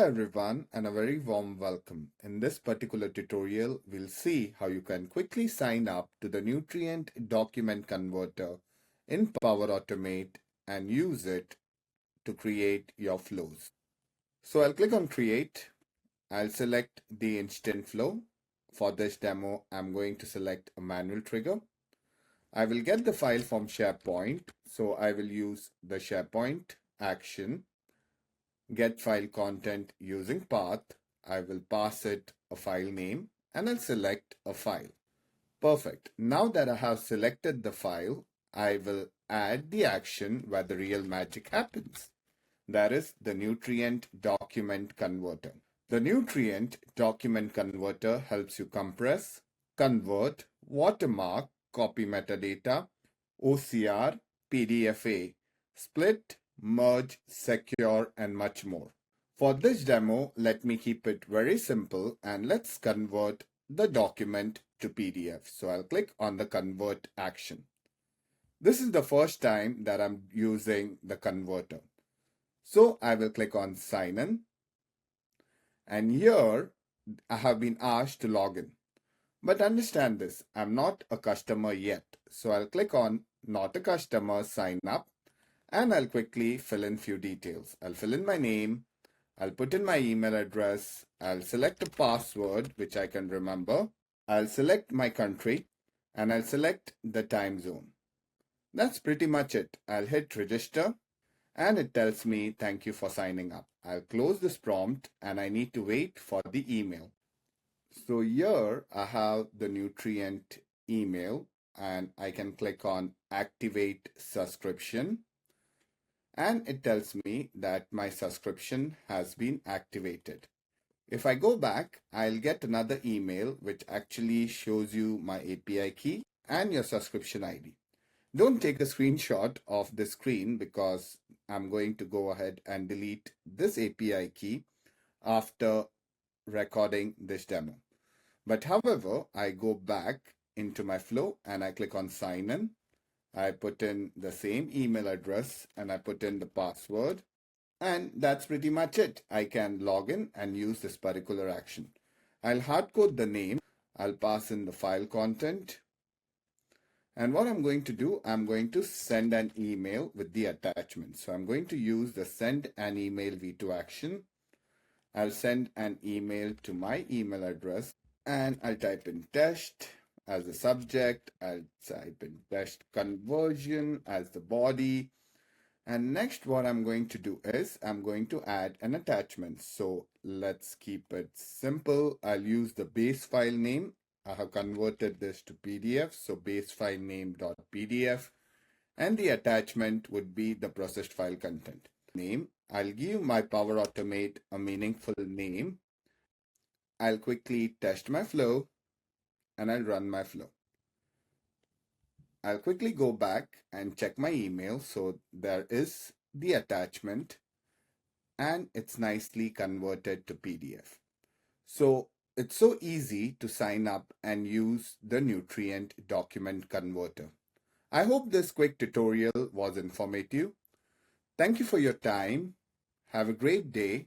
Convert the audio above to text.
Hello everyone and a very warm welcome. In this particular tutorial, we'll see how you can quickly sign up to the Nutrient Document Converter in Power Automate and use it to create your flows. So I'll click on Create. I'll select the instant flow. For this demo, I'm going to select a manual trigger. I will get the file from SharePoint, so I will use the SharePoint action. Get file content using path. I will pass it a file name and I'll select a file. Perfect. Now that I have selected the file, I will add the action where the real magic happens. That is the Nutrient Document Converter. The Nutrient Document Converter helps you compress, convert, watermark, copy metadata, OCR, PDFA, split, merge, secure, and much more. For this demo, let me keep it very simple and let's convert the document to PDF. So I'll click on the convert action. This is the first time that I'm using the converter. So I will click on sign in. And here I have been asked to log in. But understand this, I'm not a customer yet. So I'll click on not a customer, sign up. And I'll quickly fill in few details. I'll fill in my name, I'll put in my email address, I'll select a password which I can remember, I'll select my country, and I'll select the time zone. That's pretty much it. I'll hit register and it tells me thank you for signing up. I'll close this prompt and I need to wait for the email. So here I have the Nutrient email and I can click on activate subscription. And it tells me that my subscription has been activated. If I go back, I'll get another email which actually shows you my API key and your subscription ID. Don't take a screenshot of the screen because I'm going to go ahead and delete this API key after recording this demo. But however, I go back into my flow and I click on sign in. I put in the same email address and I put in the password, and that's pretty much it. I can log in and use this particular action. I'll hard code the name. I'll pass in the file content. And what I'm going to do, I'm going to send an email with the attachment. So I'm going to use the send an email V2 action. I'll send an email to my email address and I'll type in test as the subject. I'll type in test conversion as the body. And next what I'm going to do is I'm going to add an attachment. So let's keep it simple. I'll use the base file name. I have converted this to PDF. So base file name.pdf. And the attachment would be the processed file content. Name. I'll give my Power Automate a meaningful name. I'll quickly test my flow. And I'll run my flow. I'll quickly go back and check my email. So there is the attachment and it's nicely converted to PDF. So it's so easy to sign up and use the Nutrient Document Converter. I hope this quick tutorial was informative. Thank you for your time. Have a great day.